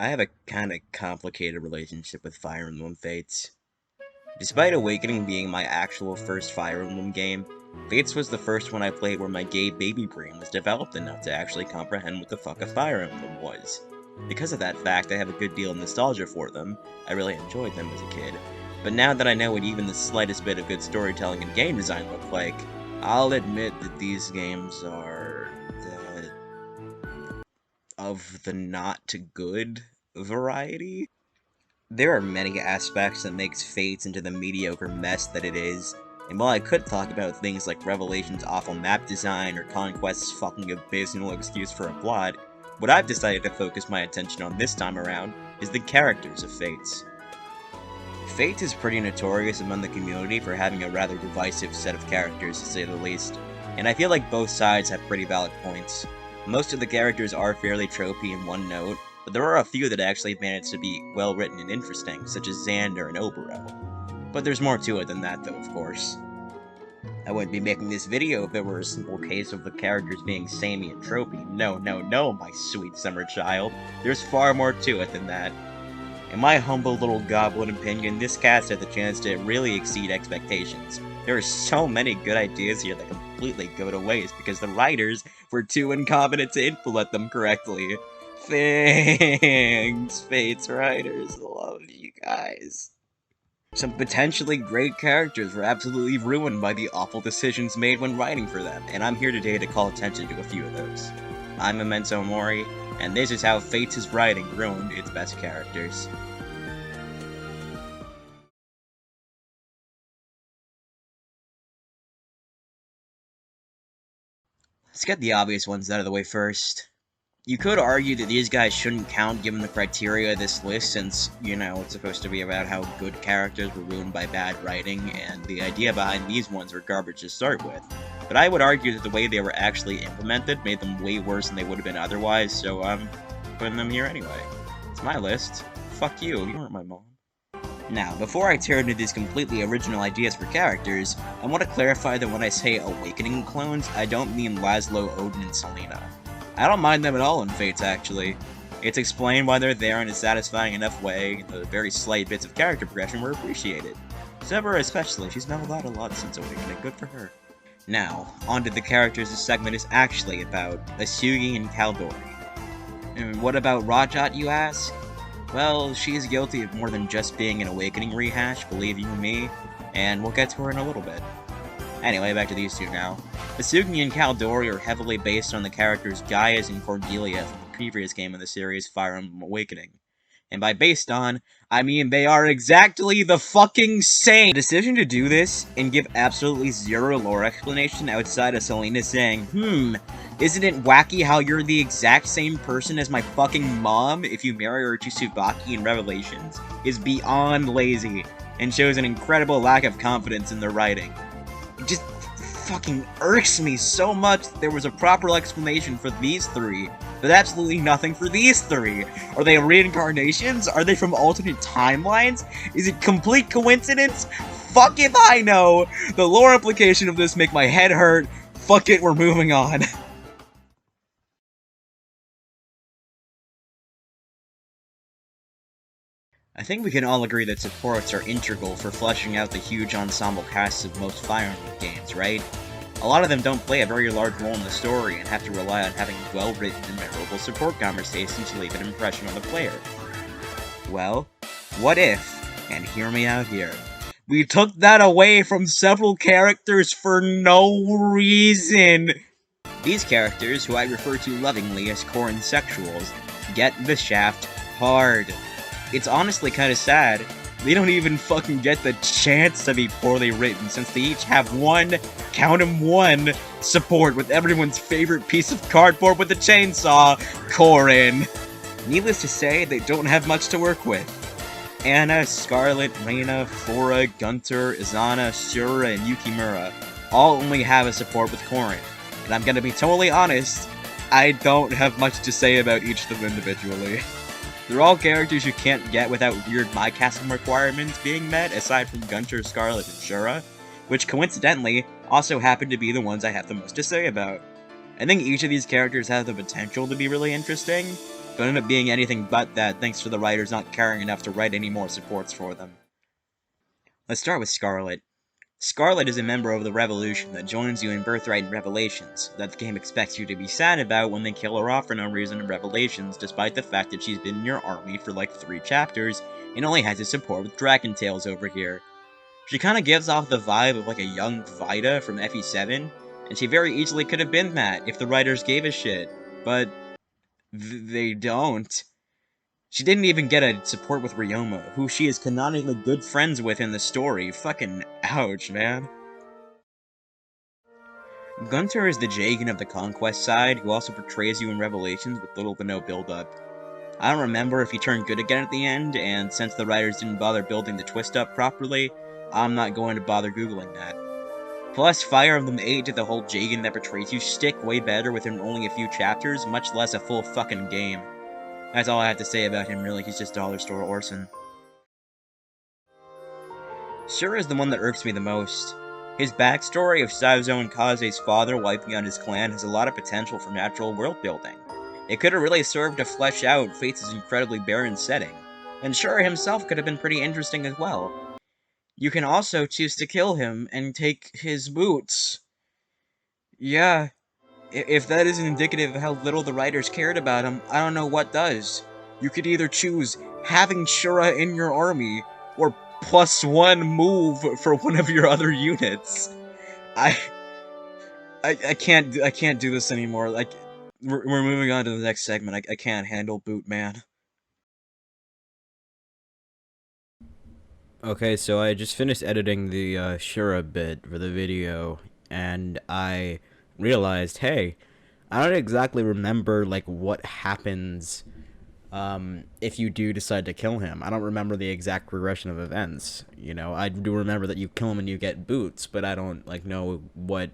I have a kinda complicated relationship with Fire Emblem Fates. Despite Awakening being my actual first Fire Emblem game, Fates was the first one I played where my gay baby brain was developed enough to actually comprehend what the fuck a Fire Emblem was. Because of that fact, I have a good deal of nostalgia for them. I really enjoyed them as a kid. But now that I know what even the slightest bit of good storytelling and game design look like, I'll admit that these games are of the not to good variety. There are many aspects that makes Fates into the mediocre mess that it is, and while I could talk about things like Revelation's awful map design or Conquest's fucking abysmal excuse for a plot, what I've decided to focus my attention on this time around is the characters of Fates. Fates is pretty notorious among the community for having a rather divisive set of characters, to say the least, and I feel like both sides have pretty valid points. Most of the characters are fairly tropey and one note, but there are a few that actually manage to be well written and interesting, such as Xander and Oberel. But there's more to it than that though, of course. I wouldn't be making this video if it were a simple case of the characters being samey and tropey. No, no, no, my sweet summer child. There's far more to it than that. In my humble little goblin opinion, this cast had the chance to really exceed expectations. There are so many good ideas here that completely go to waste because the writers were too incompetent to implement them correctly. Thanks, Fates writers. Love you guys. Some potentially great characters were absolutely ruined by the awful decisions made when writing for them, and I'm here today to call attention to a few of those. I'm Memento Mori, and this is how Fates' writing ruined its best characters. Let's get the obvious ones out of the way first. You could argue that these guys shouldn't count given the criteria of this list since, you know, it's supposed to be about how good characters were ruined by bad writing, and the idea behind these ones were garbage to start with. But I would argue that the way they were actually implemented made them way worse than they would have been otherwise, so I'm putting them here anyway. It's my list. Fuck you, you weren't my mom. Now, before I turn to these completely original ideas for characters, I want to clarify that when I say Awakening clones, I don't mean Laszlo, Odin, and Selena. I don't mind them at all in Fates, actually. It's explained why they're there in a satisfying enough way, the very slight bits of character progression were appreciated. Zebra especially, she's meddled out a lot since Awakening, good for her. Now, onto the characters this segment is actually about, Asugi and Kaldori. And what about Rajat, you ask? Well, she's guilty of more than just being an Awakening rehash, believe you me, and we'll get to her in a little bit. Anyway, back to these two now. Asugi and Kaldori are heavily based on the characters Gaius and Cordelia from the previous game in the series, Fire Emblem Awakening. And by based on, I mean they are exactly the fucking same! The decision to do this, and give absolutely zero lore explanation outside of Selena saying, isn't it wacky how you're the exact same person as my fucking mom if you marry her to Tsubaki in Revelations, is beyond lazy, and shows an incredible lack of confidence in their writing. It just fucking irks me so much that there was a proper explanation for these three, but absolutely nothing for these three. Are they reincarnations? Are they from alternate timelines? Is it complete coincidence? Fuck if I know! The lore implication of this make my head hurt. Fuck it, we're moving on. I think we can all agree that supports are integral for fleshing out the huge ensemble casts of most Fire Emblem games, right? A lot of them don't play a very large role in the story and have to rely on having well-written and memorable support conversations to leave an impression on the player. Well, what if, and hear me out here, we took that away from several characters for no reason? These characters, who I refer to lovingly as Corrin sexuals, get the shaft hard. It's honestly kinda sad. They don't even fucking get the chance to be poorly written since they each have one, count 'em one, support with everyone's favorite piece of cardboard with a chainsaw, Corrin. Needless to say, they don't have much to work with. Anna, Scarlet, Reina, Fora, Gunter, Izana, Sura, and Yukimura all only have a support with Corrin. And I'm gonna be totally honest, I don't have much to say about each of them individually. They're all characters you can't get without weird my casting requirements being met, aside from Gunter, Scarlet, and Shura, which coincidentally also happen to be the ones I have the most to say about. I think each of these characters have the potential to be really interesting, but ended up being anything but that thanks to the writers not caring enough to write any more supports for them. Let's start with Scarlet. Scarlet is a member of the Revolution that joins you in Birthright and Revelations, that the game expects you to be sad about when they kill her off for no reason in Revelations, despite the fact that she's been in your army for like 3 chapters, and only has to support with Dragon Tales over here. She kinda gives off the vibe of like a young Vida from FE7, and she very easily could have been that if the writers gave a shit, but they don't. She didn't even get a support with Ryoma, who she is canonically good friends with in the story. Fucking ouch, man. Gunter is the Jagan of the Conquest side, who also portrays you in Revelations with little to no build-up. I don't remember if he turned good again at the end, and since the writers didn't bother building the twist up properly, I'm not going to bother googling that. Plus, Fire Emblem 8 did the whole Jagan that betrays you stick way better within only a few chapters, much less a full fucking game. That's all I have to say about him, really. He's just Dollar Store Orson. Shura is the one that irks me the most. His backstory of Saizo and Kaze's father wiping out his clan has a lot of potential for natural world building. It could have really served to flesh out Fates' incredibly barren setting, and Shura himself could have been pretty interesting as well. You can also choose to kill him and take his boots. Yeah, if that isn't indicative of how little the writers cared about him, I don't know what does. You could either choose having Shura in your army, or +1 move for one of your other units. I can't do this anymore. Like, we're moving on to the next segment. I can't handle Boot Man. Okay, so I just finished editing the Shura bit for the video, and I realized, hey, I don't exactly remember like what happens if you do decide to kill him. I don't remember the exact progression of events. You know, I do remember that you kill him and you get boots, but I don't like know what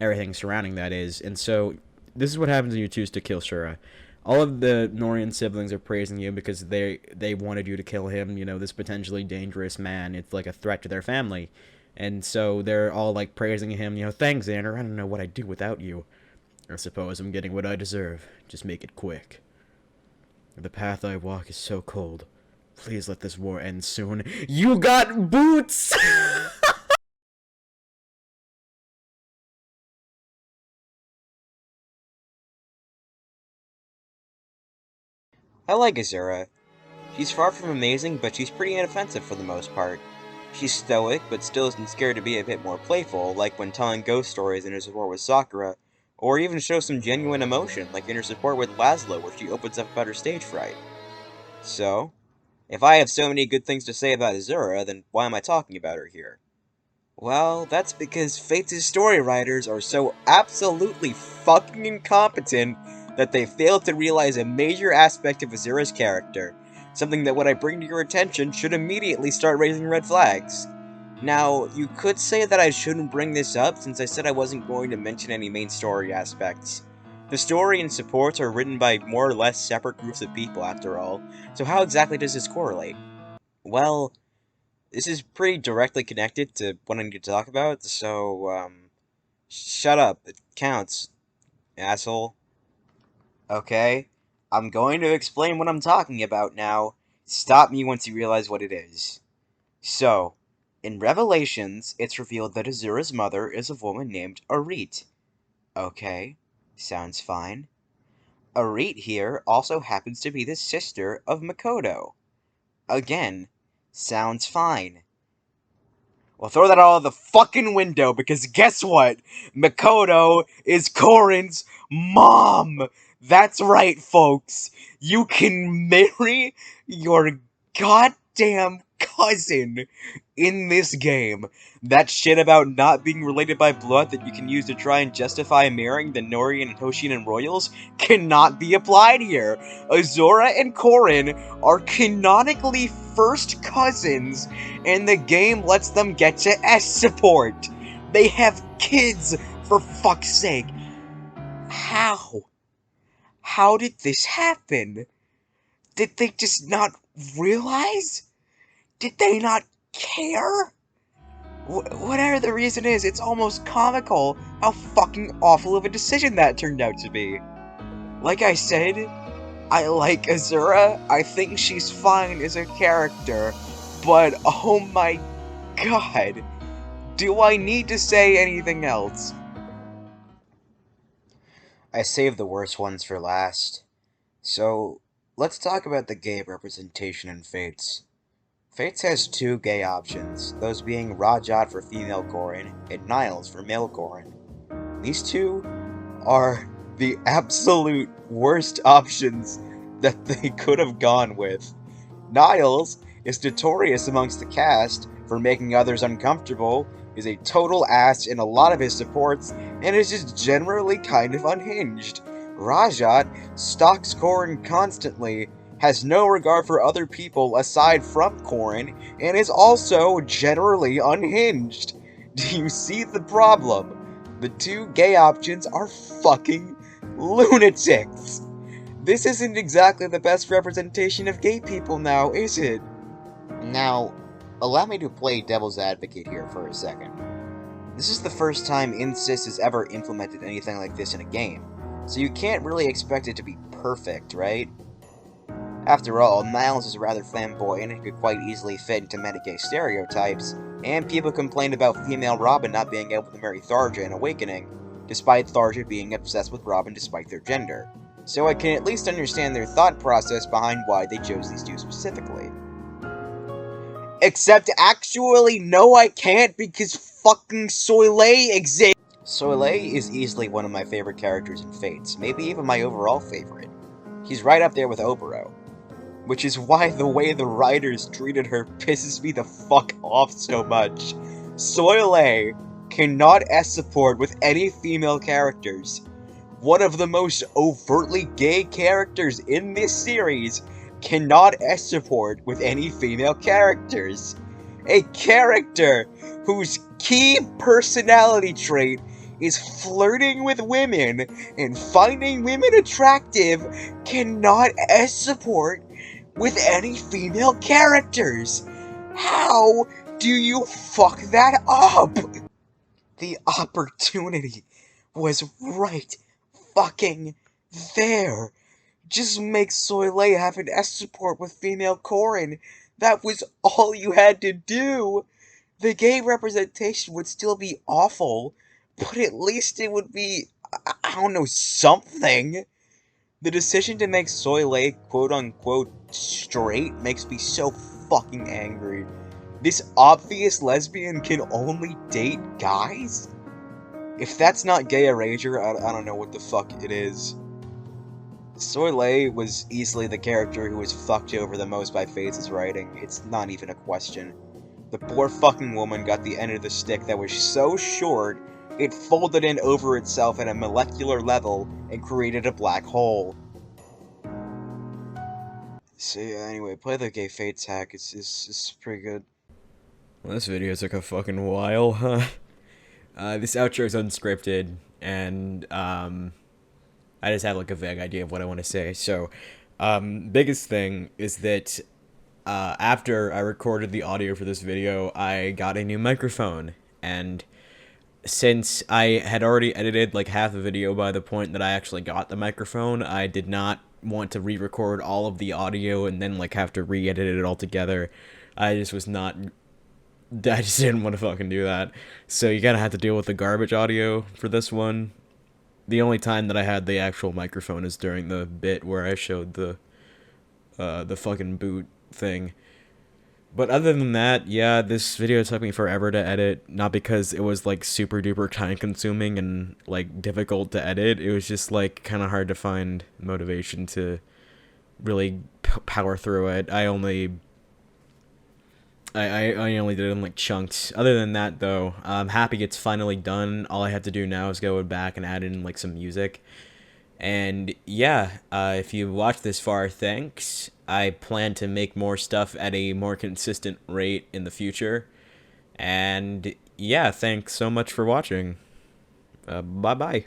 everything surrounding that is. And so this is what happens when you choose to kill Shura. All of the Norian siblings are praising you because they wanted you to kill him. You know, this potentially dangerous man. It's like a threat to their family. And so they're all like praising him. You know, thanks, Xander. I don't know what I'd do without you. I suppose I'm getting what I deserve. Just make it quick. The path I walk is so cold. Please let this war end soon. You got boots! I like Azura. She's far from amazing, but she's pretty inoffensive for the most part. She's stoic, but still isn't scared to be a bit more playful, like when telling ghost stories in her support with Sakura, or even show some genuine emotion, like in her support with Laszlo, where she opens up about her stage fright. So, if I have so many good things to say about Azura, then why am I talking about her here? Well, that's because Fates' story writers are so absolutely fucking incompetent that they failed to realize a major aspect of Azura's character, something that when I bring to your attention should immediately start raising red flags. Now, you could say that I shouldn't bring this up since I said I wasn't going to mention any main story aspects. The story and supports are written by more or less separate groups of people after all, so how exactly does this correlate? Well, this is pretty directly connected to what I need to talk about, so, shut up. It counts, asshole. Okay? I'm going to explain what I'm talking about now. Stop me once you realize what it is. So, in Revelations, it's revealed that Azura's mother is a woman named Arit. Okay, sounds fine. Arit here also happens to be the sister of Makoto. Again, sounds fine. Well, throw that out of the fucking window because guess what? Makoto is Korin's mom! That's right, folks. You can marry your goddamn cousin in this game. That shit about not being related by blood that you can use to try and justify marrying the Norian and Hoshinan royals cannot be applied here. Azura and Korin are canonically first cousins, and the game lets them get you S support. They have kids, for fuck's sake. How? How did this happen? Did they just not realize? Did they not care? Whatever the reason is, it's almost comical how fucking awful of a decision that turned out to be. Like I said, I like Azura. I think she's fine as a character. But oh my god, do I need to say anything else? I saved the worst ones for last. So, let's talk about the gay representation in Fates. Fates has two gay options, those being Rajat for female Corrin and Niles for male Corrin. These two are the absolute worst options that they could have gone with. Niles is notorious amongst the cast for making others uncomfortable, is a total ass in a lot of his supports, and is just generally kind of unhinged. Rajat stalks Corrin constantly, has no regard for other people aside from Corrin, and is also generally unhinged. Do you see the problem? The two gay options are fucking lunatics! This isn't exactly the best representation of gay people now, is it? Now, allow me to play devil's advocate here for a second. This is the first time Insys has ever implemented anything like this in a game, so you can't really expect it to be perfect, right? After all, Niles is rather flamboyant and could quite easily fit into many gay stereotypes, and people complained about female Robin not being able to marry Tharja in Awakening, despite Tharja being obsessed with Robin despite their gender. So I can at least understand their thought process behind why they chose these two specifically. Except actually, no I can't because fucking Soleil exists! Soleil is easily one of my favorite characters in Fates, maybe even my overall favorite. He's right up there with Obero. Which is why the way the writers treated her pisses me the fuck off so much. Soleil cannot S-support with any female characters. One of the most overtly gay characters in this series cannot S-support with any female characters. A character whose key personality trait is flirting with women and finding women attractive cannot S-support with any female characters. How do you fuck that up? The opportunity was right fucking there. Just make Soleil have an S support with female Corrin. That was all you had to do. The gay representation would still be awful, but at least it would be, I don't know, something. The decision to make Soleil quote-unquote straight makes me so fucking angry. This obvious lesbian can only date guys? If that's not gay erasure, I don't know what the fuck it is. Soleil was easily the character who was fucked over the most by Fates' writing. It's not even a question. The poor fucking woman got the end of the stick that was so short, it folded in over itself at a molecular level and created a black hole. So yeah, anyway, play the gay Fates hack, it's pretty good. Well, this video took a fucking while, huh? This outro is unscripted, and I just have like a vague idea of what I want to say. So, biggest thing is that after I recorded the audio for this video, I got a new microphone, and since I had already edited like half the video by the point that I actually got the microphone, I did not want to re-record all of the audio and then like have to re-edit it all together. I just didn't want to fucking do that. So you gotta have to deal with the garbage audio for this one. The only time that I had the actual microphone is during the bit where I showed the fucking boot thing. But other than that, yeah, this video took me forever to edit. Not because it was like super duper time consuming and like difficult to edit. It was just like kind of hard to find motivation to really power through it. I only did it in like chunks. Other than that, though, I'm happy it's finally done. All I have to do now is go back and add in like some music. And yeah, if you watched this far, thanks. I plan to make more stuff at a more consistent rate in the future. And yeah, thanks so much for watching. Bye-bye.